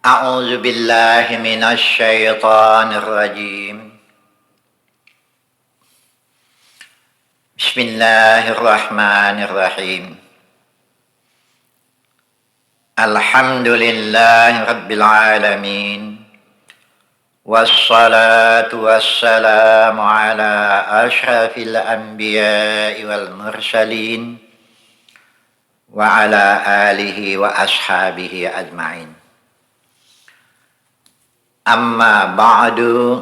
أعوذ بالله من الشيطان الرجيم. بسم الله الرحمن الرحيم. الحمد لله رب العالمين، والصلاة والسلام على أشرف الأنبياء والمرسلين وعلى آله وأصحابه أجمعين. Amma ba'du,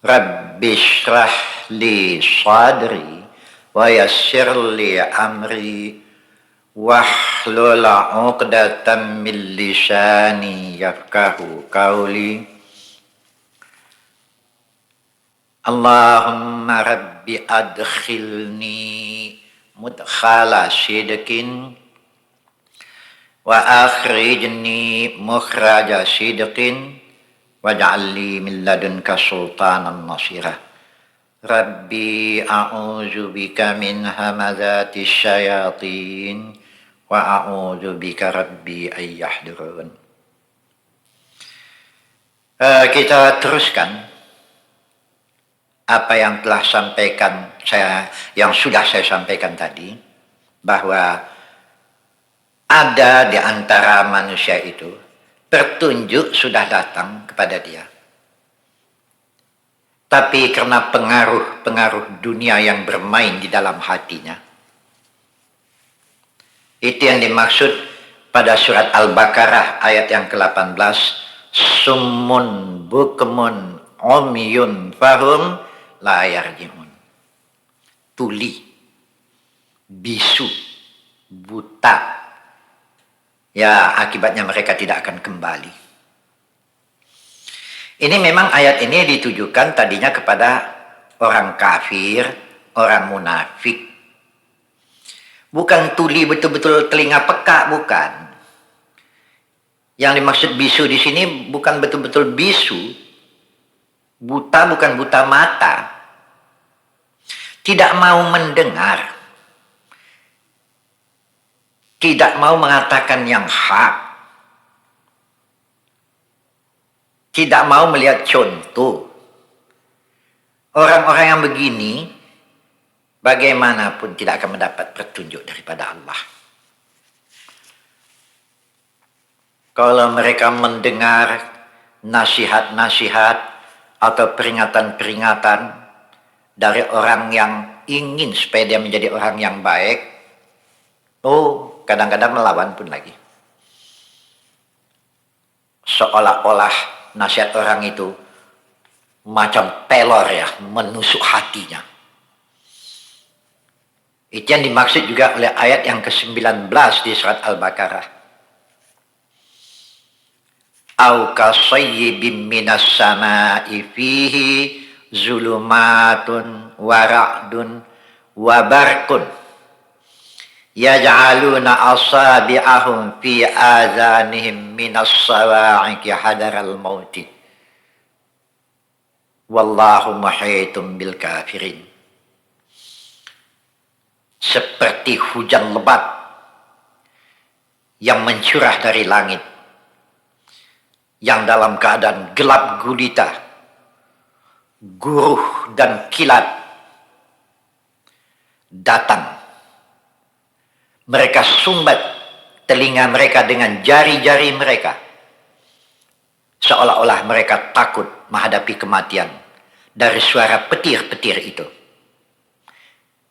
Rabbi shrah li sadri wa yassir li amri wahlul 'uqdatam min lisani yafqahu qawli. Allahumma rabbi adkhilni mudkhala sidqin wa akhrijni mukhraja sidqin waj'al li min ladunka sultanan nasira. Rabbi a'udzu bika min hamazati syayatin wa a'udzu bika rabbi ay yahdurun. Kita teruskan apa yang sudah saya sampaikan tadi, bahwa ada di antara manusia itu petunjuk sudah datang kepada dia, tapi karena pengaruh dunia yang bermain di dalam hatinya. Itu yang dimaksud pada surat Al-Baqarah ayat yang ke-18, summun bukmun umyun fahum la yarji'un. Tuli, bisu, buta, ya akibatnya mereka tidak akan kembali. Ini memang ayat ini ditujukan tadinya kepada orang kafir, orang munafik. Bukan tuli betul-betul telinga peka, bukan. Yang dimaksud bisu di sini bukan betul-betul bisu. Buta bukan buta mata. Tidak mau mendengar. Tidak mau mengatakan yang hak. Tidak mau melihat contoh. Orang-orang yang begini bagaimanapun tidak akan mendapat petunjuk daripada Allah. Kalau mereka mendengar nasihat-nasihat atau peringatan-peringatan dari orang yang ingin supaya dia menjadi orang yang baik, kadang-kadang melawan pun lagi. Seolah-olah nasihat orang itu macam pelor ya, menusuk hatinya. Itu yang dimaksud juga oleh ayat yang ke-19 di surat Al-Baqarah. Au kasayyibim minas sama'i fihi zulumatun wa ra'dun wa barqun yaj'aluna asabi'ahum fi adhanihim minas sawa'iqi hadaral mauti wallahu muhitum bil kafirin. Seperti hujan lebat yang mencurah dari langit, yang dalam keadaan gelap gulita, guruh dan kilat datang. Mereka sumbat telinga mereka dengan jari-jari mereka, seolah-olah mereka takut menghadapi kematian dari suara petir-petir itu.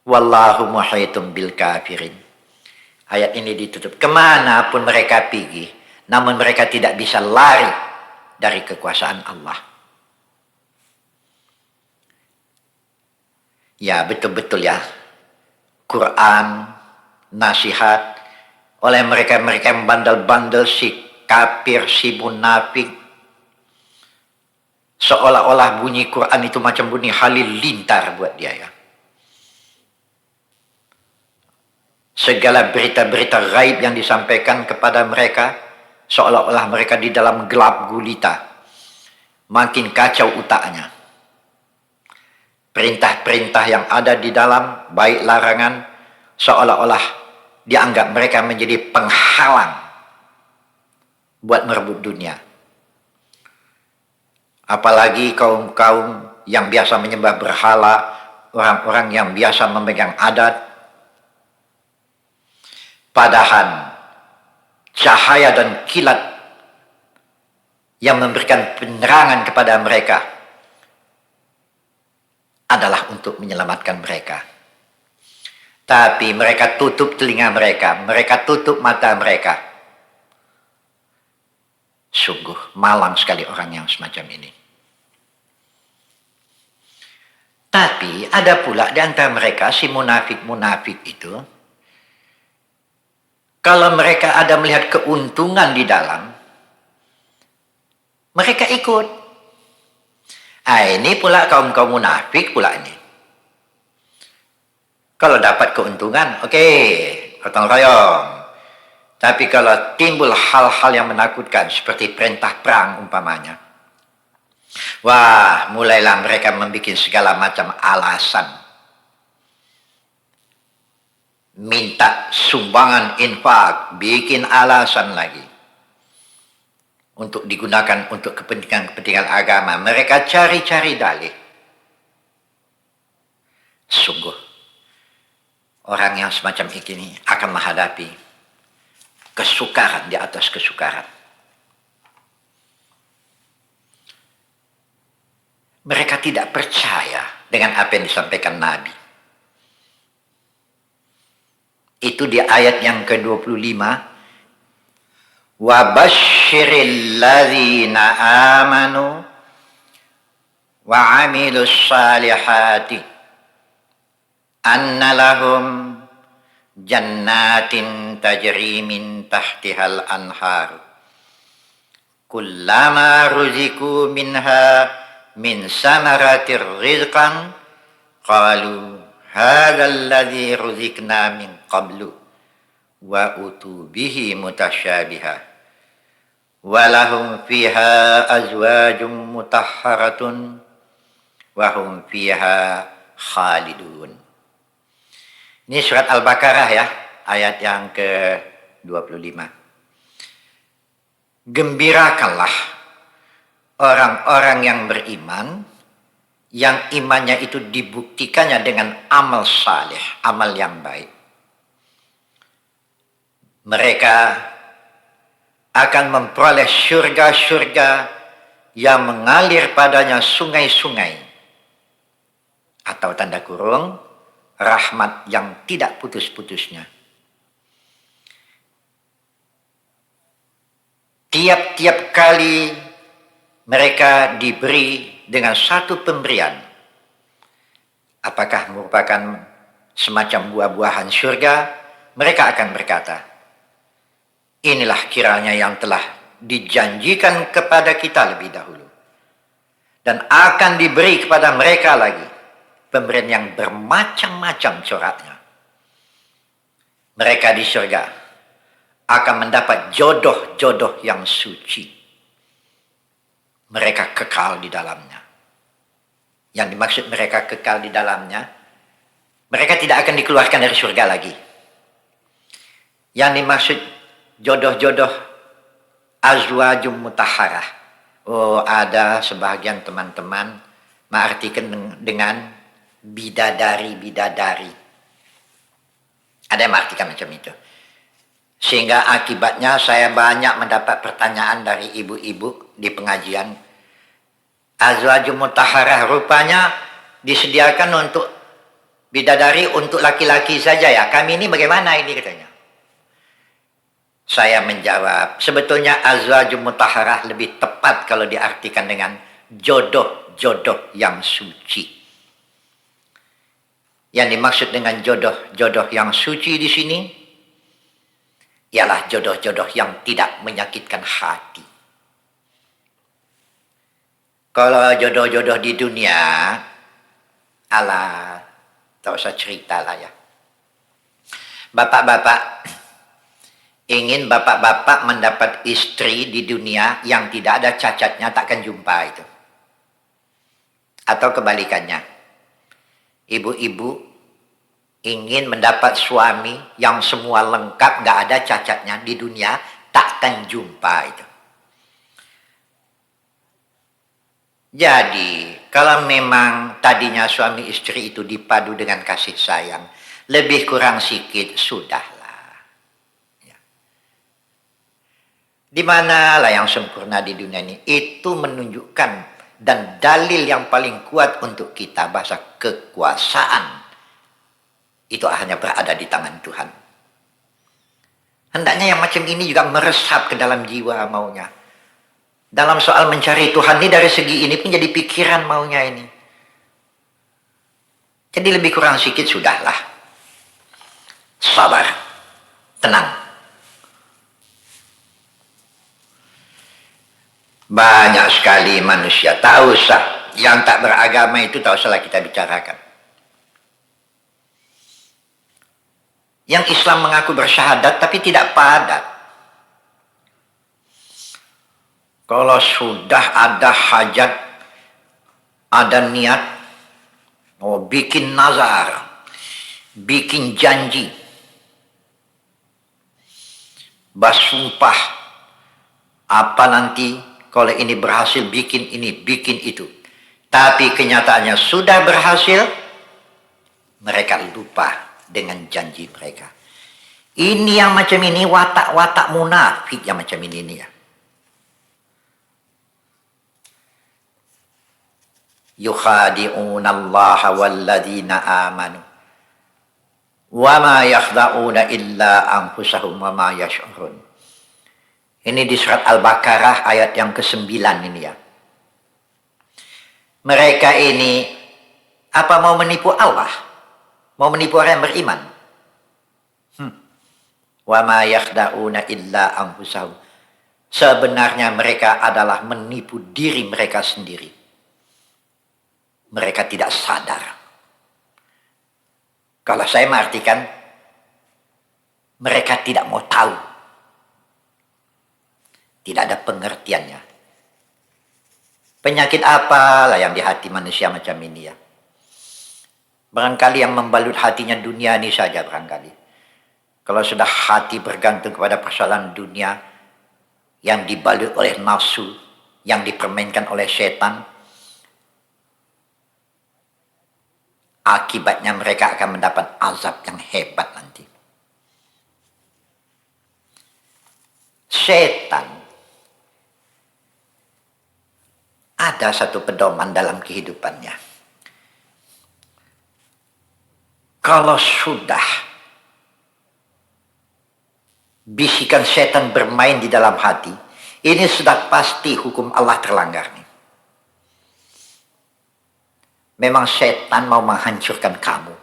Wallahu muhitum bil kafirin. Ayat ini ditutup. Kemanapun mereka pergi, namun mereka tidak bisa lari dari kekuasaan Allah. Ya betul-betul ya, Quran, nasihat oleh mereka-mereka yang bandel-bandel, si kafir, si munafik, seolah-olah bunyi Quran itu macam bunyi halilintar buat dia ya. Segala berita-berita gaib yang disampaikan kepada mereka, seolah-olah mereka di dalam gelap gulita. Makin kacau utaknya. Perintah-perintah yang ada di dalam, baik larangan, seolah-olah dianggap mereka menjadi penghalang buat merebut dunia. Apalagi kaum-kaum yang biasa menyembah berhala, orang-orang yang biasa memegang adat. Padahal cahaya dan kilat yang memberikan penerangan kepada mereka adalah untuk menyelamatkan mereka. Tapi mereka tutup telinga mereka tutup mata mereka. Sungguh malang sekali orang yang semacam ini. Tapi ada pula di antara mereka si munafik-munafik itu, kalau mereka ada melihat keuntungan di dalam, mereka ikut. Ini pula kaum-kaum munafik pula ini. Kalau dapat keuntungan, oke, gotong royong. Tapi kalau timbul hal-hal yang menakutkan seperti perintah perang umpamanya, wah, mulailah mereka membuat segala macam alasan. Minta sumbangan infak, bikin alasan lagi. Untuk digunakan untuk kepentingan agama. Mereka cari-cari dalih. Sungguh, orang yang semacam ini akan menghadapi kesukaran di atas kesukaran. Mereka tidak percaya dengan apa yang disampaikan Nabi. Itu di ayat yang ke-25. Wa basyiril ladzina amanu wa 'amilus salihati anna lahum jannatin tajri min tahtihal anhar kullama ruziku minha min samaratir rizqan qalu hadzal ladzi ruzikna min qablu wa utu bihi mutasyabiha walahum fiha azwajum mutahharatun wahum fiha khalidun. Ini surat Al-Baqarah ya, ayat yang ke-25. Gembirakanlah orang-orang yang beriman, yang imannya itu dibuktikannya dengan amal saleh, amal yang baik. Mereka akan memperoleh surga-surga yang mengalir padanya sungai-sungai. Atau tanda kurung, rahmat yang tidak putus-putusnya. Tiap-tiap kali mereka diberi dengan satu pemberian. Apakah merupakan semacam buah-buahan surga? Mereka akan berkata, inilah kiranya yang telah dijanjikan kepada kita lebih dahulu. Dan akan diberi kepada mereka lagi pemberian yang bermacam-macam coraknya. Mereka di surga akan mendapat jodoh-jodoh yang suci. Mereka kekal di dalamnya. Yang dimaksud mereka kekal di dalamnya, mereka tidak akan dikeluarkan dari surga lagi. Yang dimaksud jodoh-jodoh azwajum mutahharah. Oh, ada sebahagian teman-teman mengartikan dengan bidadari-bidadari. Ada yang mengartikan macam itu. Sehingga akibatnya saya banyak mendapat pertanyaan dari ibu-ibu di pengajian. Azwajum mutahharah rupanya disediakan untuk bidadari untuk laki-laki saja ya. Kami ini bagaimana ini katanya. Saya menjawab, sebetulnya azwajum mutahharah lebih tepat kalau diartikan dengan jodoh-jodoh yang suci. Yang dimaksud dengan jodoh-jodoh yang suci di sini ialah jodoh-jodoh yang tidak menyakitkan hati. Kalau jodoh-jodoh di dunia, alah, tak usah cerita lah ya. Bapak-bapak, ingin bapak-bapak mendapat istri di dunia yang tidak ada cacatnya, takkan jumpa itu. Atau kebalikannya. Ibu-ibu ingin mendapat suami yang semua lengkap, gak ada cacatnya di dunia, takkan jumpa itu. Jadi, kalau memang tadinya suami istri itu dipadu dengan kasih sayang, lebih kurang sikit sudahlah. Ya. Di manalah yang sempurna di dunia ini? Itu menunjukkan dan dalil yang paling kuat untuk kita bahasa kekuasaan itu hanya berada di tangan Tuhan. Hendaknya yang macam ini juga meresap ke dalam jiwa maunya. Dalam soal mencari Tuhan ini dari segi ini pun jadi pikiran maunya ini. Jadi lebih kurang sedikit sudahlah. Sabar. Tenang. Banyak sekali manusia. Tak usah. Yang tak beragama itu tak usahlah kita bicarakan. Yang Islam mengaku bersyahadat tapi tidak padat. Kalau sudah ada hajat, ada niat, mau bikin nazar, bikin janji, bersumpah, apa nanti kalau ini berhasil bikin ini, bikin itu. Tapi kenyataannya sudah berhasil, mereka lupa dengan janji mereka. Ini yang macam ini, watak-watak munafik yang macam ini ya. Yukhadi'una Allah walladzina amanu wa ma yakhda'una illa anfusahum wa ma yash'urun. Ini di surat Al-Baqarah ayat yang ke-9 ini ya. Mereka ini apa mau menipu Allah? Mau menipu orang yang beriman? Wa ma yakhda'una illa anfusahum. Sebenarnya mereka adalah menipu diri mereka sendiri. Mereka tidak sadar. Kalau saya mengartikan, mereka tidak mau tahu. Tidak ada pengertiannya. Penyakit apalah yang di hati manusia macam ini ya. Barangkali yang membalut hatinya dunia ini saja barangkali. Kalau sudah hati bergantung kepada persoalan dunia, yang dibalut oleh nafsu, yang dipermainkan oleh setan, akibatnya mereka akan mendapat azab yang hebat nanti. Setan ada satu pedoman dalam kehidupannya. Kalau sudah bisikan setan bermain di dalam hati, ini sudah pasti hukum Allah terlanggar nih. Memang setan mau menghancurkan kamu.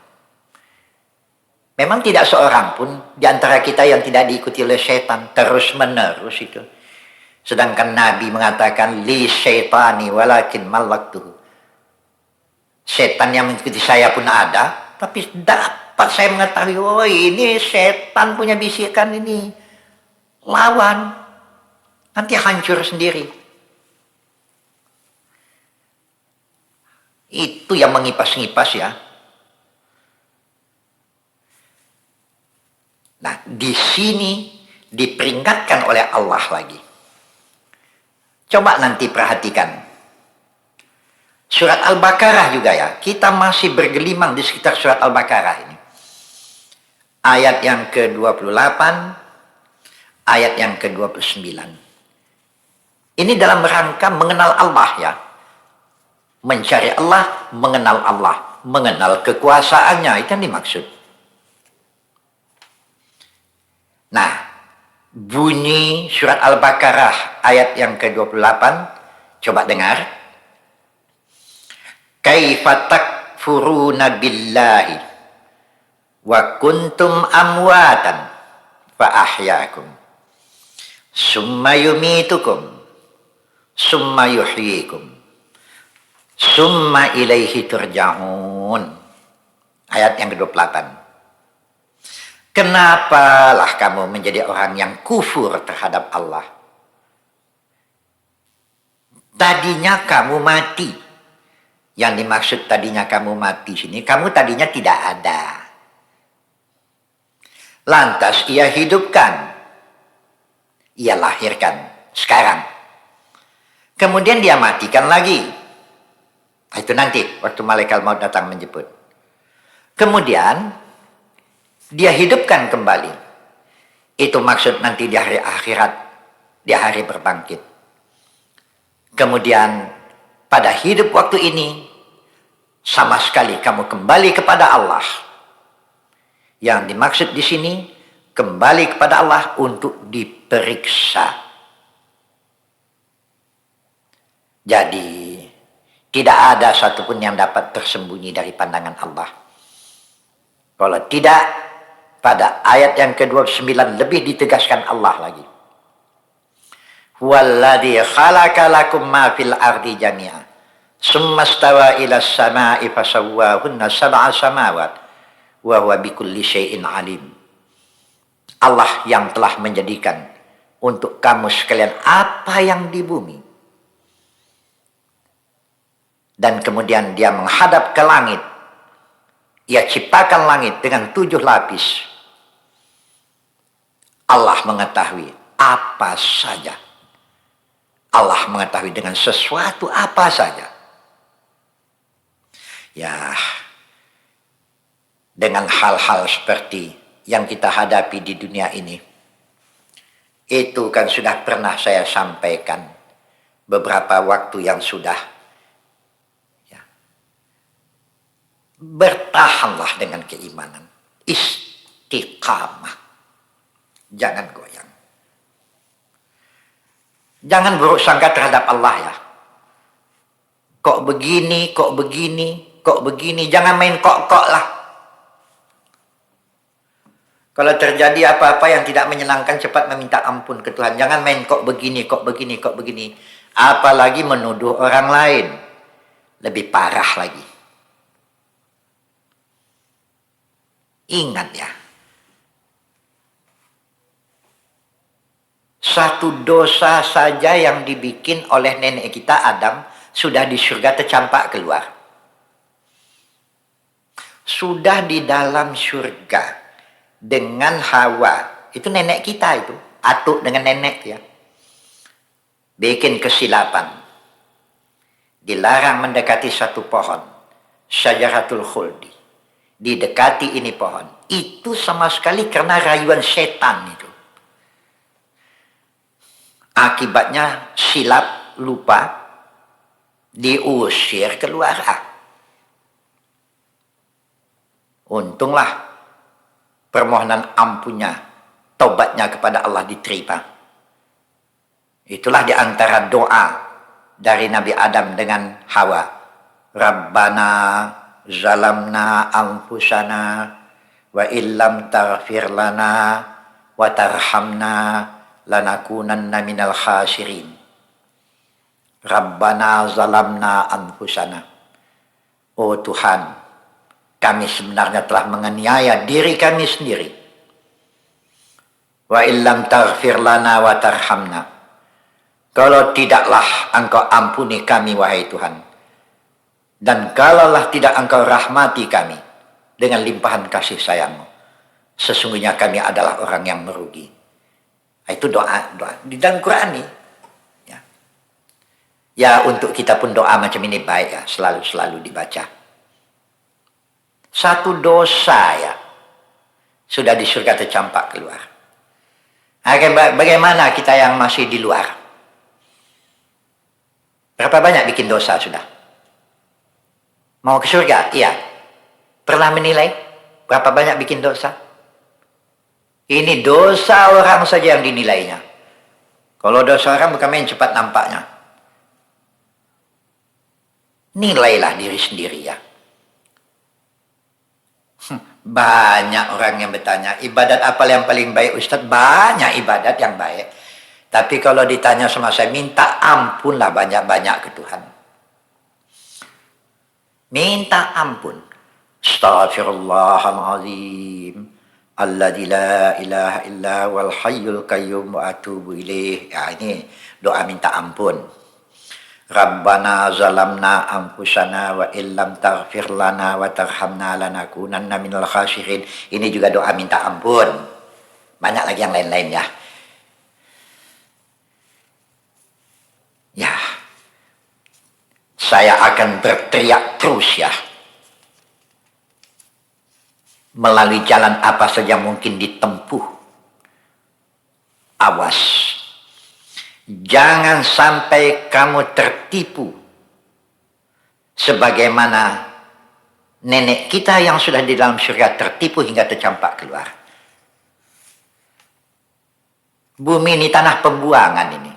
Memang tidak seorang pun di antara kita yang tidak diikuti oleh setan terus menerus itu. Sedangkan Nabi mengatakan li syaitani walakin malaktuhu. Setan yang mengikuti saya pun ada, tapi dapat saya mengetahui, oh ini setan punya bisikan ini. Lawan. Nanti hancur sendiri. Itu yang mengipas-ngipas ya. Nah, di sini diperingatkan oleh Allah lagi. Coba nanti perhatikan. Surat Al-Baqarah juga ya. Kita masih bergelimang di sekitar surat Al-Baqarah ini. Ayat yang ke-28, ayat yang ke-29. Ini dalam rangka mengenal Allah ya. Mencari Allah, mengenal Allah, mengenal kekuasaannya, itu yang dimaksud. Nah, bunyi surat Al-Baqarah ayat yang ke-28, coba dengar. Kaifa takfuruna billahi wa kuntum amwatan fa ahyaakum summa yumitukum summa yuhyikum summa ilaihi turja'un. Ayat yang ke-28. Kenapalah kamu menjadi orang yang kufur terhadap Allah? Tadinya kamu mati. Yang dimaksud tadinya kamu mati sini, kamu tadinya tidak ada. Lantas ia hidupkan. Ia lahirkan sekarang. Kemudian dia matikan lagi. Itu nanti waktu malaikat maut datang menjemput. Kemudian dia hidupkan kembali. Itu maksud nanti di hari akhirat, di hari berbangkit. Kemudian pada hidup waktu ini sama sekali kamu kembali kepada Allah. Yang dimaksud di sini kembali kepada Allah untuk diperiksa. Jadi tidak ada satupun yang dapat tersembunyi dari pandangan Allah. Kalau tidak, pada ayat yang ke-29 lebih ditegaskan Allah lagi. Walladzi khalaqa lakum ma fil ardi jami'a summa stawa ila as-sama'i fasawwahunna sab'a samawat wa huwa bikulli syai'in alim. Allah yang telah menjadikan untuk kamu sekalian apa yang di bumi. Dan kemudian dia menghadap ke langit. Ia ciptakan langit dengan 7 lapis. Allah mengetahui apa saja. Allah mengetahui dengan sesuatu apa saja. Ya, dengan hal-hal seperti yang kita hadapi di dunia ini, itu kan sudah pernah saya sampaikan beberapa waktu yang sudah. Ya. Bertahanlah dengan keimanan, istiqamah, jangan goyang. Jangan buruk sangka terhadap Allah ya. Kok begini, kok begini, kok begini. Jangan main kok-kok lah. Kalau terjadi apa-apa yang tidak menyenangkan, cepat meminta ampun ke Tuhan. Jangan main kok begini, kok begini, kok begini. Apalagi menuduh orang lain. Lebih parah lagi. Ingat ya. Satu dosa saja yang dibikin oleh nenek kita Adam sudah di surga tercampak keluar. Sudah di dalam surga dengan Hawa. Itu nenek kita itu. Atuk dengan nenek ya. Bikin kesilapan. Dilarang mendekati satu pohon. Syajaratul khuldi. Didekati ini pohon. Itu sama sekali karena rayuan setan itu. Akibatnya silap, lupa, diusir keluar. Untunglah permohonan ampunnya, taubatnya kepada Allah diterima. Itulah di antara doa dari Nabi Adam dengan Hawa. Rabbana zalamna anfusana wa illam taghfir lana wa tarhamna lanakunanna minal khasirin. Rabbana zalamna anfusana. Oh Tuhan, kami sebenarnya telah menganiaya diri kami sendiri. Wa illam taghfir lana wa tarhamna. Kalau tidaklah engkau ampuni kami wahai Tuhan. Dan kalaulah tidak engkau rahmati kami dengan limpahan kasih sayang-Mu, sesungguhnya kami adalah orang yang merugi. Itu doa di dalam Quran nih. Ya untuk kita pun doa macam ini baik ya, selalu dibaca. Satu dosa ya sudah di surga tercampak keluar. Bagaimana kita yang masih di luar? Berapa banyak bikin dosa sudah? Mau ke surga? Iya. Pernah menilai berapa banyak bikin dosa? Ini dosa orang saja yang dinilainya. Kalau dosa orang bukan main cepat nampaknya. Nilailah diri sendiri ya. Banyak orang yang bertanya, ibadat apa yang paling baik Ustaz? Banyak ibadat yang baik. Tapi kalau ditanya sama saya, minta ampunlah banyak-banyak ke Tuhan. Minta ampun. Astaghfirullahaladzim. Alladzi la ilaha illa wal hayyul qayyum wa atubu ilaih. Ya, ini doa minta ampun. Rabbana zalamna anfusana wa illam taghfir lana wa tarhamna lanakunanna minal khasirin. Ini juga doa minta ampun. Banyak lagi yang lain-lain ya. Ya. saya akan berteriak terus ya. Melalui jalan apa saja mungkin ditempuh. Awas. Jangan sampai kamu tertipu. Sebagaimana nenek kita yang sudah di dalam surga tertipu hingga tercampak keluar. Bumi ini tanah pembuangan ini.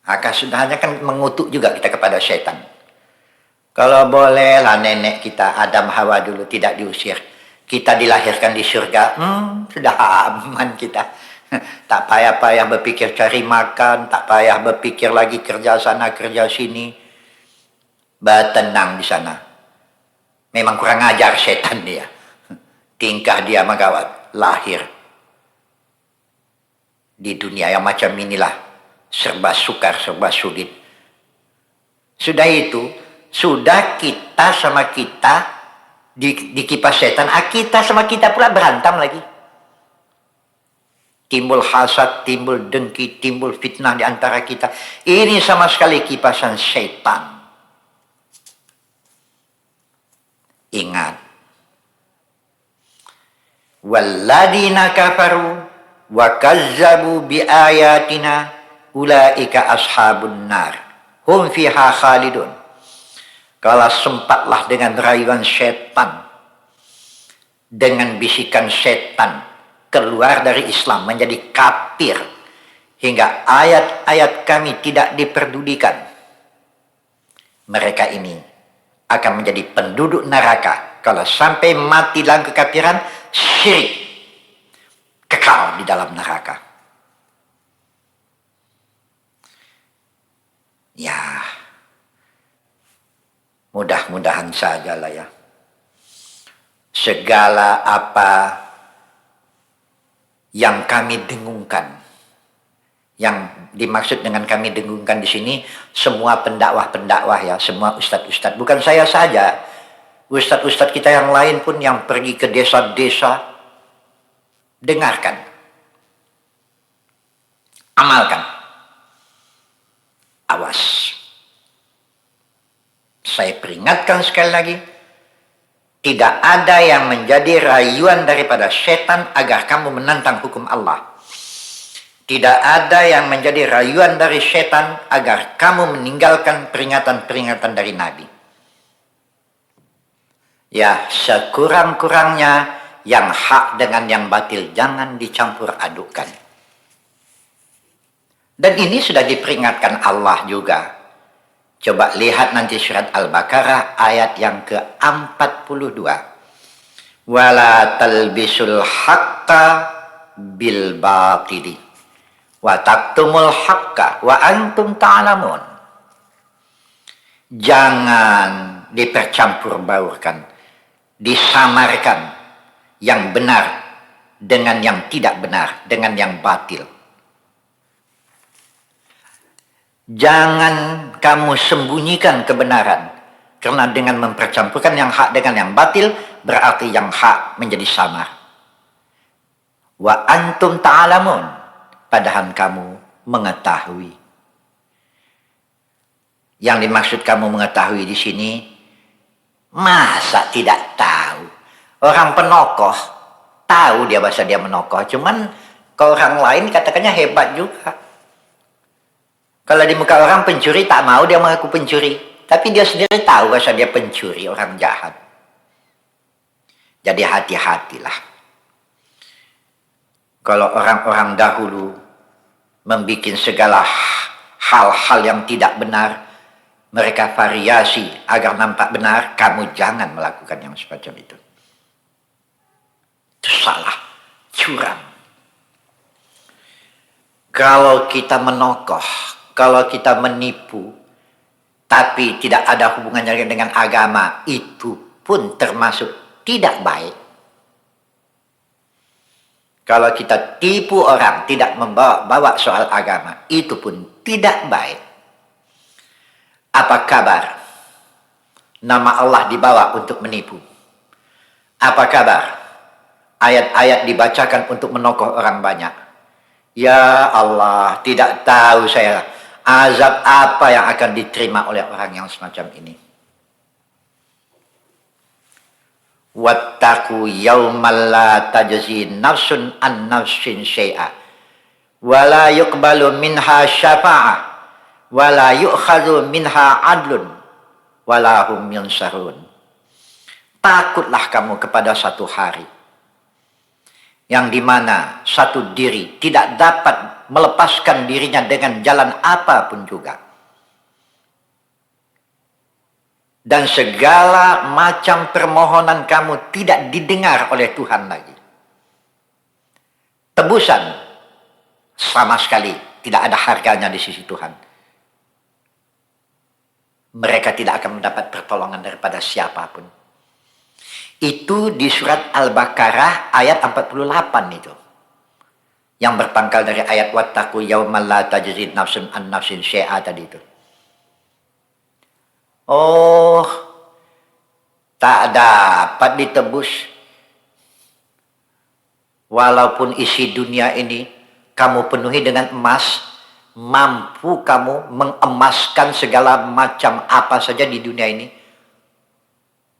Maka sudahnya kan mengutuk juga kita kepada syaitan. Kalau bolehlah nenek kita Adam Hawa dulu tidak diusir. Kita dilahirkan di surga. Sudah aman kita. Tak payah-payah berpikir cari makan. Tak payah berpikir lagi kerja sana kerja sini. Bertenang di sana. Memang kurang ajar syaitan dia. Tingkah dia magawat. Lahir. Di dunia yang macam inilah. Serba sukar, serba sulit. Sudah itu, sudah kita sama kita di kipas setan, kita sama kita pula berantem lagi. Timbul hasad, timbul dengki, timbul fitnah di antara kita. Ini sama sekali kipasan setan. Ingat. Walladina kafaru wa kazzabu bi ayatina ulaika ashabun nar hum fiha khalidun. Kalau sempatlah dengan rayuan setan, dengan bisikan setan keluar dari Islam menjadi kafir hingga ayat-ayat kami tidak diperdulikan, mereka ini akan menjadi penduduk neraka. Kalau sampai mati dalam kekafiran, syirik, kekal di dalam neraka. Ya, mudah-mudahan saja lah ya. Segala apa yang kami dengungkan, yang dimaksud dengan kami dengungkan di sini, semua pendakwah-pendakwah ya, semua ustadz-ustadz. Bukan saya saja, ustadz-ustadz kita yang lain pun yang pergi ke desa-desa, dengarkan, amalkan. Awas. Saya peringatkan sekali lagi. Tidak ada yang menjadi rayuan daripada setan agar kamu menantang hukum Allah. Tidak ada yang menjadi rayuan dari setan agar kamu meninggalkan peringatan-peringatan dari Nabi. Ya, sekurang-kurangnya yang hak dengan yang batil jangan dicampur adukkan. Dan ini sudah diperingatkan Allah juga. Coba lihat nanti surat Al-Baqarah ayat yang ke-42. Wala talbisul haqqa bil batili wa taktumul haqqa wa antum ta'lamun. Jangan dipercampur baurkan, disamarkan yang benar dengan yang tidak benar, dengan yang batil. Jangan kamu sembunyikan kebenaran. Karena dengan mempercampurkan yang hak dengan yang batil, berarti yang hak menjadi samar. Wa antum ta'alamun. Padahal kamu mengetahui. Yang dimaksud kamu mengetahui di sini, masa tidak tahu? Orang penokoh, tahu dia bahasa dia menokoh. Cuman ke orang lain katakannya hebat juga. Kalau di muka orang pencuri tak mau dia mengaku pencuri. Tapi dia sendiri tahu bahwa dia pencuri, orang jahat. Jadi hati-hatilah. Kalau orang-orang dahulu membuat segala hal-hal yang tidak benar, mereka variasi agar nampak benar, kamu jangan melakukan yang semacam itu. Itu salah, curang. Kalau kita menokoh, kalau kita menipu, tapi tidak ada hubungannya dengan agama, itu pun termasuk tidak baik. Kalau kita tipu orang, tidak membawa soal agama, itu pun tidak baik. Apa kabar? Nama Allah dibawa untuk menipu. Apa kabar? Ayat-ayat dibacakan untuk menokoh orang banyak. Ya Allah, tidak tahu saya azab apa yang akan diterima oleh orang yang semacam ini. Wattaqu yaumal la tajzi nafsun an nafsin syai'a wa la yuqbalu minha syafa'ah wa la yu'khadhu minha 'adlun wa la hum yunsarun. Takutlah kamu kepada satu hari yang dimana satu diri tidak dapat melepaskan dirinya dengan jalan apapun juga. Dan segala macam permohonan kamu tidak didengar oleh Tuhan lagi. Tebusan sama sekali tidak ada harganya di sisi Tuhan. Mereka tidak akan mendapat pertolongan daripada siapapun. Itu di surat Al-Baqarah ayat 48 itu. Yang berpangkal dari ayat wattaqu yaumal la tajzi nafsun an nafsin syai'a tadi itu. Oh, tak dapat ditebus. Walaupun isi dunia ini kamu penuhi dengan emas, mampu kamu mengemaskan segala macam apa saja di dunia ini.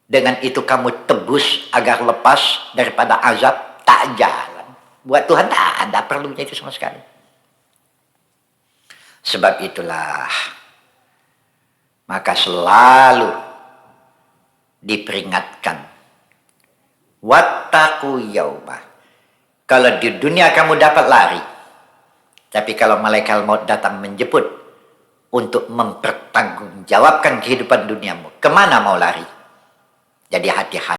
Dengan itu kamu tebus agar lepas daripada azab, tak jalan. Buat Tuhan tak ada perlunya itu sama sekali. Sebab itulah maka selalu diperingatkan. Wattaqu yauma. Kalau di dunia kamu dapat lari, tapi kalau malaikat maut datang menjemput untuk mempertanggungjawabkan kehidupan duniamu, kemana mau lari? Jadi hati-hati.